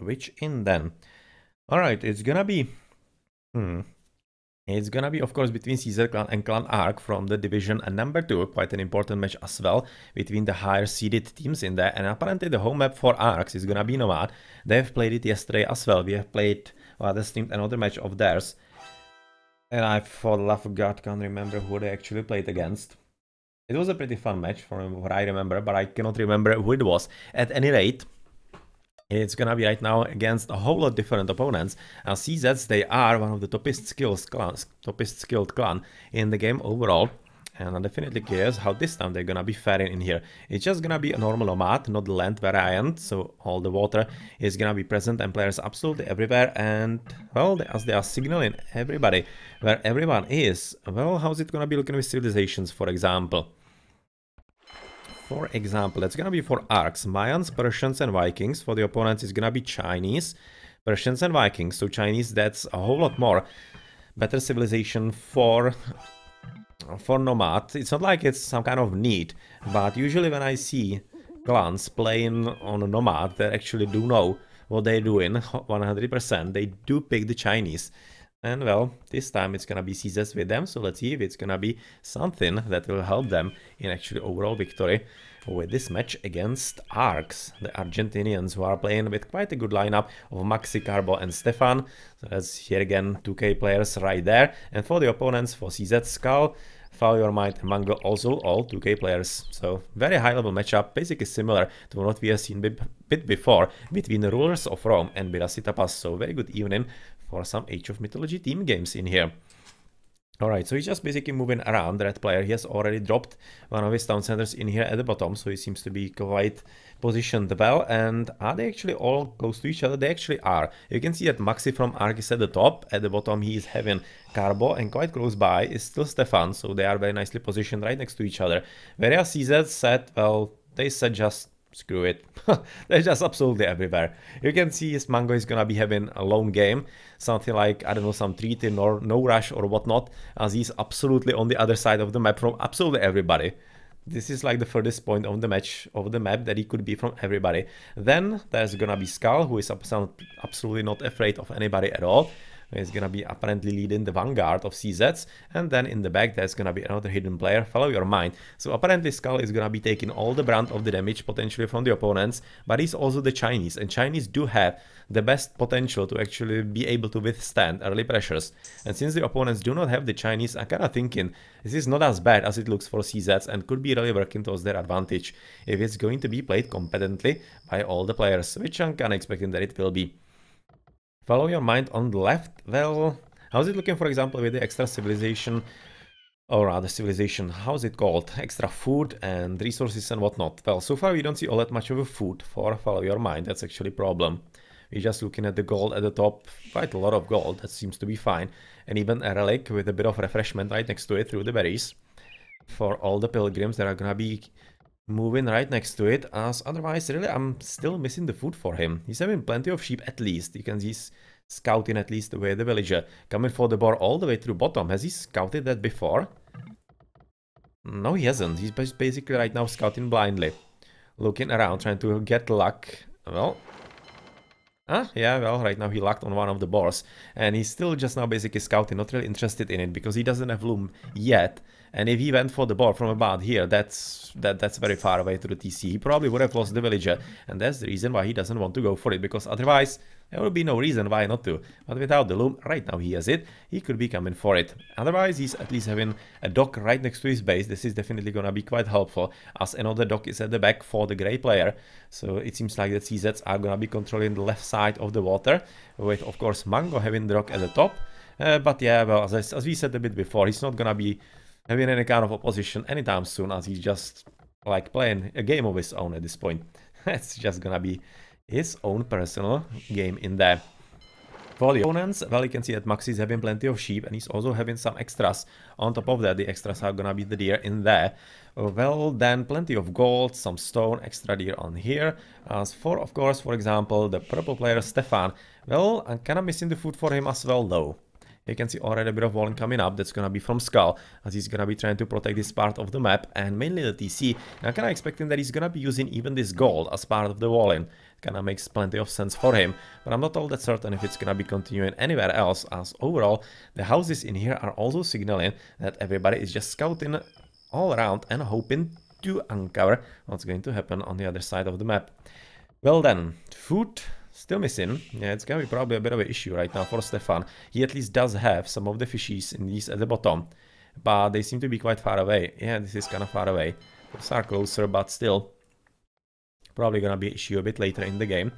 switch in then. Alright, it's gonna be... It's gonna be, of course, between CZ Clan and Clan Arc from the division number 2. Quite an important match as well between the higher seeded teams in there. And apparently the home map for Arcs is gonna be Nomad. They've played it yesterday as well. We have played, well, they streamed another match of theirs. And I, for the love of God, can't remember who they actually played against. It was a pretty fun match from what I remember, but I cannot remember who it was. At any rate, it's gonna be right now against a whole lot different opponents. And CZs, they are one of the toppest skilled clan in the game overall. And I'm definitely curious how this time they're gonna be faring in here. It's just gonna be a normal Nomad, not the land variant, so all the water is gonna be present and players absolutely everywhere. And, well, as they are signaling everybody where everyone is, well, how's it gonna be looking with civilizations, for example? For example, it's gonna be for Arcs, Mayans, Persians and Vikings. For the opponents, it's gonna be Chinese, Persians and Vikings. So Chinese, that's a whole lot more better civilization for Nomad. It's not like it's some kind of need, but usually when I see clans playing on a Nomad, they actually do know what they're doing 100%. They do pick the Chinese. And well, this time it's gonna be CZs with them, so let's see if it's gonna be something that will help them in actually overall victory with this match against Arcs, the Argentinians, who are playing with quite a good lineup of Maxi, Carbo and Stefan. So that's here again 2K players right there. And for the opponents, for CZ, Skull, Follow Your Mind and Mango, also all 2K players. So very high level matchup, basically similar to what we have seen bit before between the Rulers of Rome and Birasita Pass. So very good evening for some Age of Mythology team games in here. Alright, so he's just basically moving around. The red player, he has already dropped one of his town centers in here at the bottom, so he seems to be quite positioned well. And are they actually all close to each other? They actually are. You can see that Maxi from Arc is at the top. At the bottom, he is having Carbo, and quite close by is still Stefan, so they are very nicely positioned right next to each other. Whereas CZ said, well, they said just screw it. They're just absolutely everywhere. You can see his Mango is gonna be having a lone game. Something like, I don't know, some treating or no rush or whatnot, as he's absolutely on the other side of the map from absolutely everybody. This is like the furthest point on the match of the map that he could be from everybody. Then there's gonna be Skull, who is absolutely not afraid of anybody at all. He's gonna be apparently leading the vanguard of CZs, and then in the back there's gonna be another hidden player, Follow Your Mind. So apparently Skull is gonna be taking all the brunt of the damage potentially from the opponents, but he's also the Chinese, and Chinese do have the best potential to actually be able to withstand early pressures. And since the opponents do not have the Chinese, I'm kinda thinking this is not as bad as it looks for CZs and could be really working towards their advantage if it's going to be played competently by all the players, which I'm kinda expecting that it will be. Follow Your Mind on the left. Well, how's it looking, for example, with the extra civilization, or rather civilization, how's it called? Extra food and resources and whatnot. Well, so far we don't see all that much of a food for Follow Your Mind. That's actually a problem. We're just looking at the gold at the top, quite a lot of gold, that seems to be fine. And even a relic with a bit of refreshment right next to it through the berries. For all the pilgrims that are gonna be moving right next to it, as otherwise really I'm still missing the food for him. He's having plenty of sheep at least. You can see he's scouting at least with the villager. Coming for the boar all the way through bottom. Has he scouted that before? No, he hasn't. He's basically right now scouting blindly. Looking around, trying to get luck. Well... yeah, well, right now he lucked on one of the boars. And he's still just now basically scouting, not really interested in it, because he doesn't have loom yet. And if he went for the boar from about here, that's very far away to the TC. He probably would have lost the villager, and that's the reason why he doesn't want to go for it, because otherwise there would be no reason why not to. But without the loom, right now he has it, he could be coming for it. Otherwise, he's at least having a dock right next to his base. This is definitely gonna be quite helpful, as another dock is at the back for the grey player. So it seems like the CZs are gonna be controlling the left side of the water, with of course Mango having the dock at the top. But yeah, well, as we said a bit before, he's not gonna be having any kind of opposition anytime soon, as he's just like playing a game of his own at this point. It's just gonna be his own personal game in there. For the opponents, well, you can see that Maxi is having plenty of sheep, and he's also having some extras. On top of that, the extras are gonna be the deer in there. Well, then plenty of gold, some stone, extra deer on here. As for, of course, for example, the purple player Stefan, well, I'm kinda missing the food for him as well, though. You can see already a bit of walling coming up. That's gonna be from Skull, as he's gonna be trying to protect this part of the map, and mainly the TC. And I'm kinda expecting that he's gonna be using even this gold as part of the walling. Kinda makes plenty of sense for him, but I'm not all that certain if it's gonna be continuing anywhere else, as overall, the houses in here are also signaling that everybody is just scouting all around and hoping to uncover what's going to happen on the other side of the map. Well then, food still missing. Yeah, it's gonna be probably a bit of an issue right now for Stefan. He at least does have some of the fishies in these at the bottom, but they seem to be quite far away. Yeah, this is kind of far away. Those are closer, but still probably gonna be an issue a bit later in the game,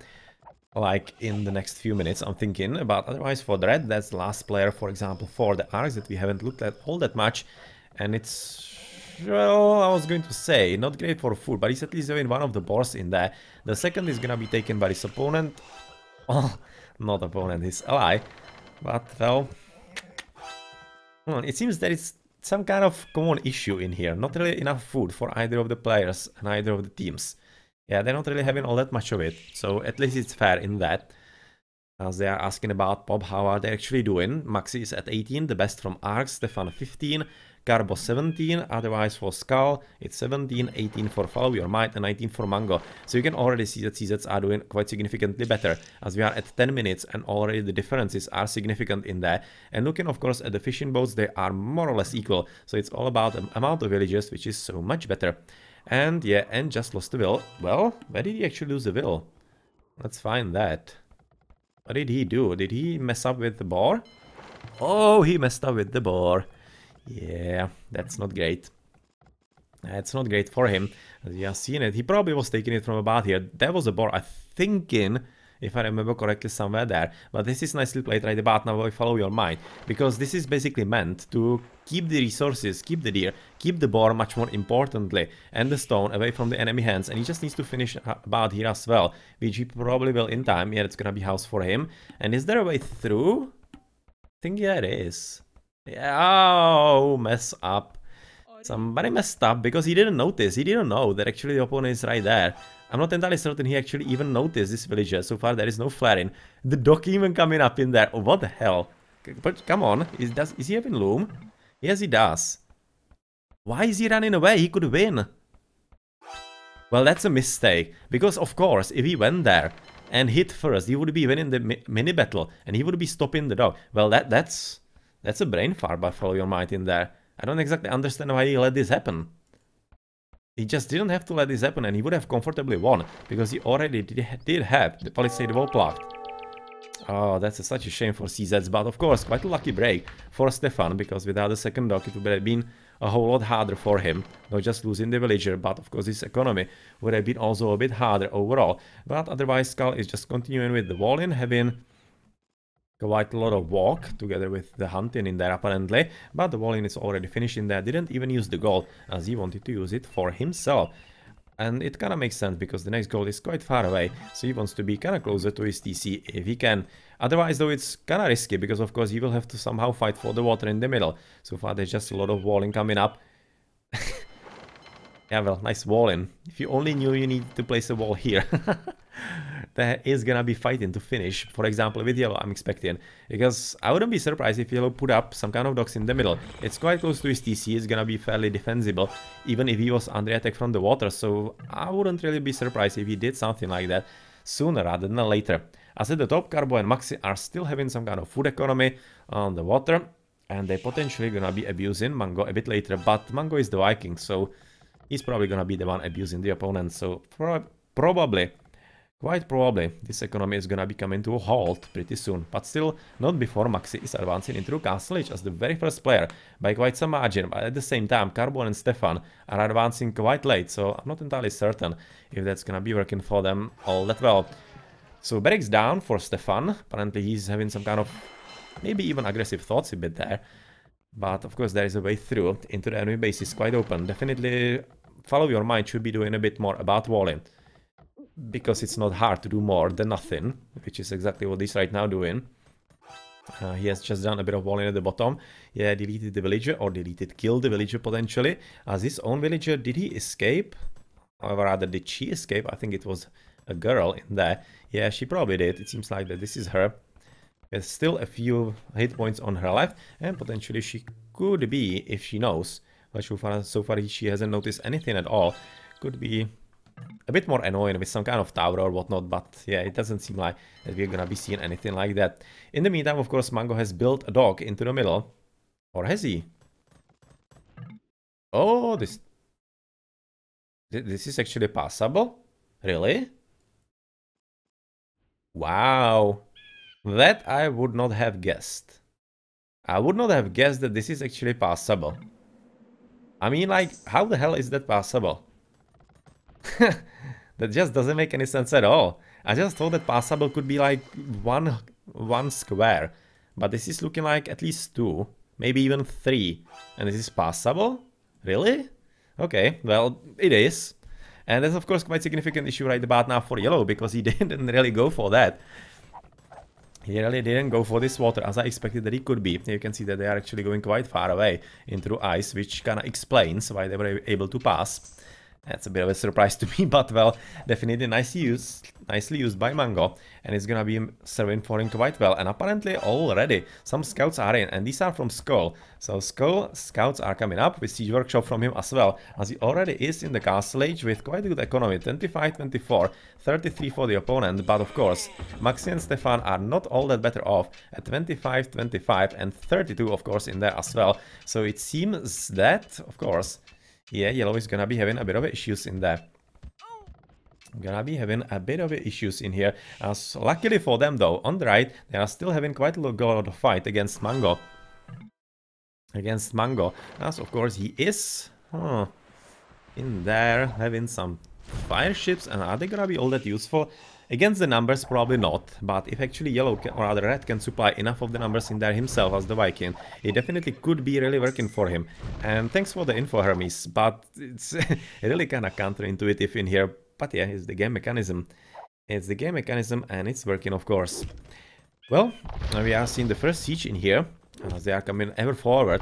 like in the next few minutes, I'm thinking. But otherwise, for the red, that's the last player, for example, for the arcs that we haven't looked at all that much, and it's, well, I was going to say, not great for food, but he's at least having one of the boars in there. The second is gonna be taken by his opponent. Oh, not opponent, his ally. But, well, it seems there is some kind of common issue in here. Not really enough food for either of the players and either of the teams. Yeah, they're not really having all that much of it. So at least it's fair in that. As they are asking about Pop, how are they actually doing? Maxi is at 18, the best from Arx, Stefan 15, Carbo 17, otherwise for Skull, it's 17, 18 for Follow Your Might, and 19 for Mango. So you can already see that CZs are doing quite significantly better, as we are at 10 minutes and already the differences are significant in there. And looking of course at the fishing boats, they are more or less equal, so it's all about the amount of villagers, which is so much better. And yeah, and just lost the will. Well, where did he actually lose the will? Let's find that. What did he do? Did he mess up with the boar? Oh, he messed up with the boar. Yeah, that's not great. That's not great for him. As you have seen it, he probably was taking it from about here. That was a boar, I thinking, if I remember correctly, somewhere there. But this is nicely played right about now. I follow your mind, because this is basically meant to keep the resources, keep the deer, keep the boar, much more importantly, and the stone away from the enemy hands. And he just needs to finish about here as well, which he probably will in time. Yeah, it's gonna be house for him. And is there a way through? I think yeah, it is. Yeah, oh, mess up. Somebody messed up because he didn't notice. He didn't know that actually the opponent is right there. I'm not entirely certain he actually even noticed this villager. So far there is no flaring. The dock even coming up in there. Oh, what the hell? But come on, is he having loom? Yes, he does. Why is he running away? He could win. Well, that's a mistake. Because of course, if he went there and hit first, he would be winning the mini battle and he would be stopping the dog. Well, that's a brain fart by Follow Your Might in there. I don't exactly understand why he let this happen. He just didn't have to let this happen and he would have comfortably won, because he already did have the palisade wall blocked. Oh, that's such a shame for CZs, but of course, quite a lucky break for Stefan, because without the second dock it would have been a whole lot harder for him. Not just losing the villager, but of course his economy would have been also a bit harder overall. But otherwise, Skull is just continuing with the wall-in, having quite a lot of walk together with the hunting in there apparently, but the walling is already finished in there. Didn't even use the gold as he wanted to use it for himself, and it kind of makes sense because the next goal is quite far away, so he wants to be kind of closer to his TC if he can. Otherwise though, it's kind of risky because of course he will have to somehow fight for the water in the middle. So far there's just a lot of walling coming up. Yeah, well, nice walling. If you only knew you need to place a wall here. There is gonna be fighting to finish, for example with yellow, I'm expecting, because I wouldn't be surprised if yellow put up some kind of docks in the middle. It's quite close to his TC, it's gonna be fairly defensible even if he was under attack from the water, so I wouldn't really be surprised if he did something like that sooner rather than later. As at the top, Carbo and Maxi are still having some kind of food economy on the water, and they're potentially gonna be abusing Mango a bit later, but Mango is the Viking, so he's probably gonna be the one abusing the opponent, so probably, quite probably, this economy is gonna be coming to a halt pretty soon, but still not before Maxi is advancing into Castle Age as the very first player by quite some margin, but at the same time Carbon and Stefan are advancing quite late, so I'm not entirely certain if that's gonna be working for them all that well. So barracks down for Stefan, apparently he's having some kind of maybe even aggressive thoughts a bit there, but of course there is a way through into the enemy base, is quite open. Definitely Follow Your Mind should be doing a bit more about walling, because it's not hard to do more than nothing, which is exactly what he's right now doing. He has just done a bit of walling at the bottom. Yeah, deleted the villager, or killed the villager potentially. As his own villager, did he escape? Or rather, did she escape? I think it was a girl in there. Yeah, she probably did. It seems like that this is her. There's still a few hit points on her left, and potentially she could be, if she knows, but so far she hasn't noticed anything at all, could be a bit more annoying with some kind of tower or whatnot, but yeah, it doesn't seem like that we're gonna be seeing anything like that. In the meantime, of course, Mango has built a dock into the middle. Or has he? Oh, this is actually passable? Really? Wow. That I would not have guessed. I would not have guessed that this is actually passable. I mean, like, how the hell is that possible? That just doesn't make any sense at all. I just thought that passable could be like one square. But this is looking like at least 2, maybe even 3. And this is passable? Really? Okay, well, it is. And that's of course quite a significant issue right about now for yellow, because he didn't really go for that. He really didn't go for this water as I expected that he could be. You can see that they are actually going quite far away into ice, which kind of explains why they were able to pass. That's a bit of a surprise to me, but well, definitely nicely used by Mango, and it's gonna be serving for him quite well. And apparently already some scouts are in, and these are from Skull. So Skull scouts are coming up with Siege Workshop from him as well, as he already is in the castle age with quite a good economy, 25, 24, 33 for the opponent. But of course, Maxi and Stefan are not all that better off at 25, 25, and 32 of course in there as well. So it seems that, of course, yeah, yellow is gonna be having a bit of issues in there. Gonna be having a bit of issues in here. As luckily for them though, on the right, they are still having quite a lot of fight against Mango. As of course he is in there having some fire ships, and are they gonna be all that useful? Against the numbers, probably not, but if actually yellow or rather red can supply enough of the numbers in there himself as the Viking, it definitely could be really working for him. And thanks for the info, Hermes, but it's really kind of counterintuitive in here. But yeah, it's the game mechanism. It's the game mechanism, and it's working, of course. Well, we are seeing the first siege in here, as they are coming ever forward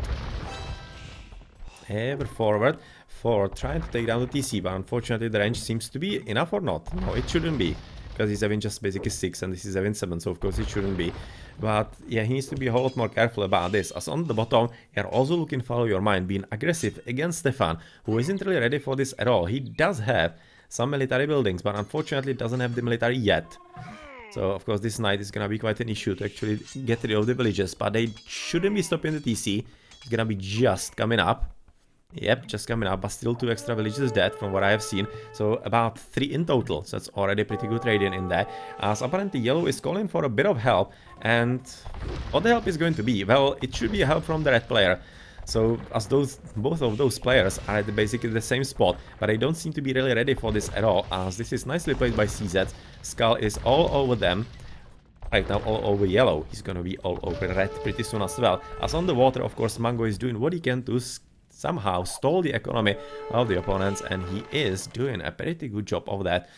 for trying to take down the TC, but unfortunately the range seems to be enough or not. No, it shouldn't be, because he's having just basically 6 and this is having 7, so of course it shouldn't be. But yeah, he needs to be a whole lot more careful about this, as on the bottom you're also looking Follow Your Mind, being aggressive against Stefan, who isn't really ready for this at all. He does have some military buildings, but unfortunately doesn't have the military yet. So of course this knight is gonna be quite an issue to actually get rid of the villages, but they shouldn't be stopping the TC. It's gonna be just coming up. Yep, just coming up, but still 2 extra villages dead from what I have seen. So about 3 in total, so that's already pretty good trading in there. As apparently yellow is calling for a bit of help, and what the help is going to be? Well, it should be a help from the red player. So as both of those players are at basically the same spot, but they don't seem to be really ready for this at all, as this is nicely played by CZ. Skull is all over them. Right now all over yellow. He's gonna be all over red pretty soon as well. As on the water, of course, Mango is doing what he can to somehow stall the economy of the opponents, and he is doing a pretty good job of that.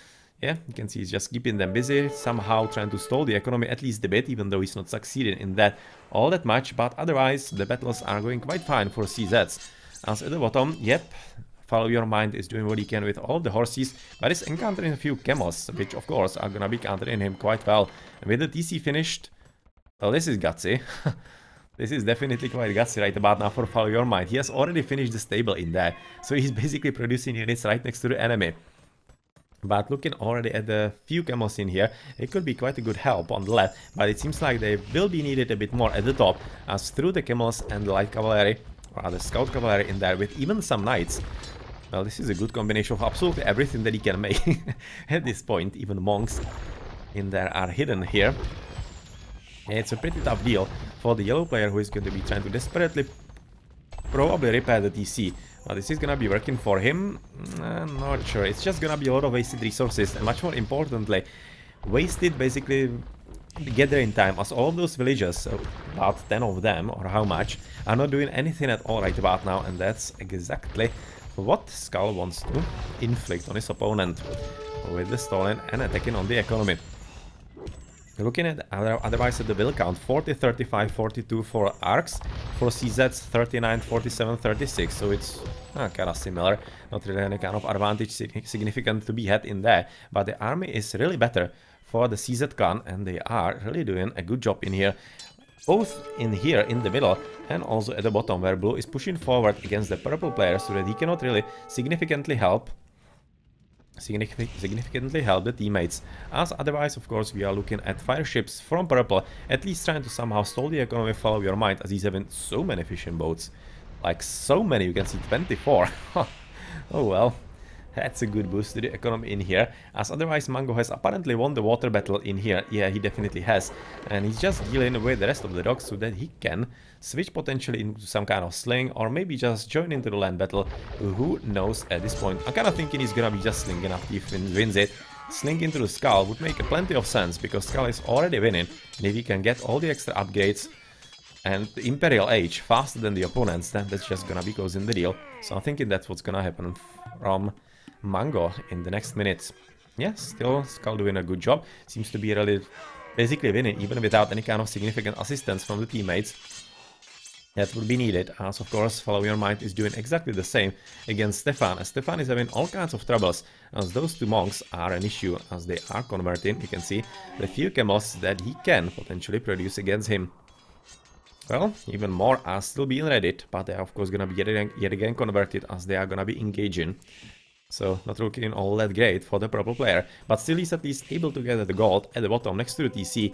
Yeah, you can see he's just keeping them busy, somehow trying to stall the economy at least a bit, even though he's not succeeding in that all that much, but otherwise the battles are going quite fine for CZs. As at the bottom, yep, Follow Your Mind is doing what he can with all the horses, but is encountering a few camels, which of course are gonna be countering him quite well. And with the TC finished, well, this is gutsy. This is definitely quite gutsy right about now for Follow Your Mind. He has already finished the stable in there, so he's basically producing units right next to the enemy. But looking already at the few camels in here, it could be quite a good help on the left, but it seems like they will be needed a bit more at the top, as through the camels and the light cavalry, or the scout cavalry in there with even some knights. Well, this is a good combination of absolutely everything that he can make at this point. Even monks in there are hidden here. It's a pretty tough deal for the yellow player, who is going to be trying to desperately probably repair the TC. But this is gonna be working for him? Not sure. It's just gonna be a lot of wasted resources, and much more importantly, wasted basically gathering time, as all of those villages, about 10 of them, or how much, are not doing anything at all right about now, and that's exactly what Skull wants to inflict on his opponent with the stalling and attacking on the economy. Looking at otherwise at the build count, 40, 35, 42 for arcs, for CZs 39, 47, 36, so it's kind of similar, not really any kind of advantage significant to be had in there, but the army is really better for the CZ clan, and they are really doing a good job in here. Both in here in the middle and also at the bottom, where blue is pushing forward against the purple player so that he cannot really significantly help the teammates, as otherwise of course we are looking at fire ships from purple, at least trying to somehow stall the economy. Follow your mind, as he's having so many fishing boats, like so many. You can see 24. Oh well, that's a good boost to the economy in here, as otherwise Mango has apparently won the water battle in here. Yeah, he definitely has, and he's just dealing with the rest of the dogs so that he can switch potentially into some kind of sling, or maybe just join into the land battle. Who knows at this point? I'm kind of thinking he's gonna be just slinging after he wins it. Sling into the Skull would make plenty of sense, because Skull is already winning, and if he can get all the extra upgrades and the Imperial Age faster than the opponents, then that's just gonna be closing the deal. So I'm thinking that's what's gonna happen from Mango in the next minutes. Yeah, still Skull doing a good job. Seems to be really basically winning, even without any kind of significant assistance from the teammates that would be needed, as of course Follow Your Mind is doing exactly the same against Stefan, as Stefan is having all kinds of troubles, as those two monks are an issue, as they are converting, you can see, the few camels that he can potentially produce against him. Well, even more are still being readied, but they are of course gonna be yet again converted, as they are gonna be engaging. So not looking all that great for the purple player, but still he's at least able to get the gold at the bottom next to the TC.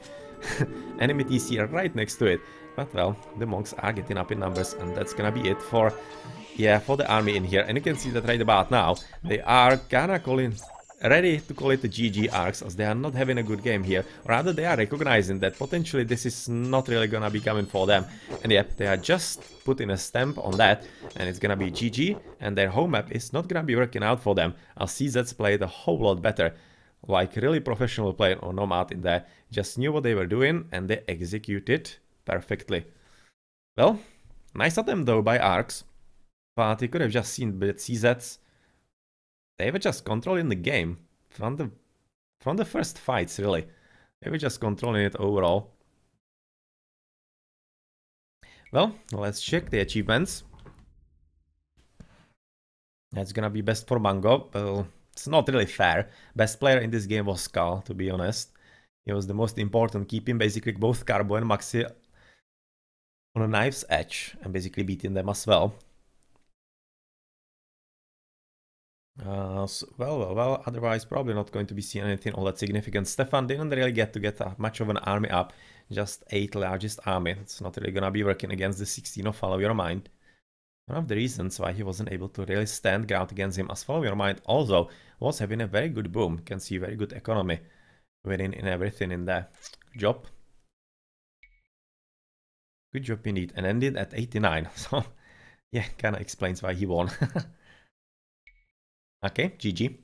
Enemy TC right next to it. But well, the monks are getting up in numbers, and that's gonna be it for, yeah, for the army in here. And you can see that right about now, they are kinda ready to call it the GG arcs, as they are not having a good game here. Rather, they are recognizing that potentially this is not really gonna be coming for them. And yep, they are just putting a stamp on that, and it's gonna be GG, and their home map is not gonna be working out for them, as CZs played a whole lot better. Like really professional player or Nomad in there, just knew what they were doing, and they executed perfectly. Well, nice attempt though by arcs, but you could have just seen that CZs, they were just controlling the game from the first fights, really. They were just controlling it overall. Well, let's check the achievements. That's gonna be best for Mango. Well, it's not really fair. Best player in this game was Skull, to be honest. He was the most important, keeping basically both Carbo and Maxi on a knife's edge, and basically beating them as well. Well, otherwise probably not going to be seeing anything all that significant. Stefan didn't really get much of an army up, just 8th largest army. It's not really gonna be working against the 16 of Follow Your Mind. One of the reasons why he wasn't able to really stand ground against him, as Follow Your Mind also was having a very good boom. You can see very good economy, winning in everything in there. Good job. Good job indeed, and ended at 89, so yeah, kinda explains why he won. Okay, GG.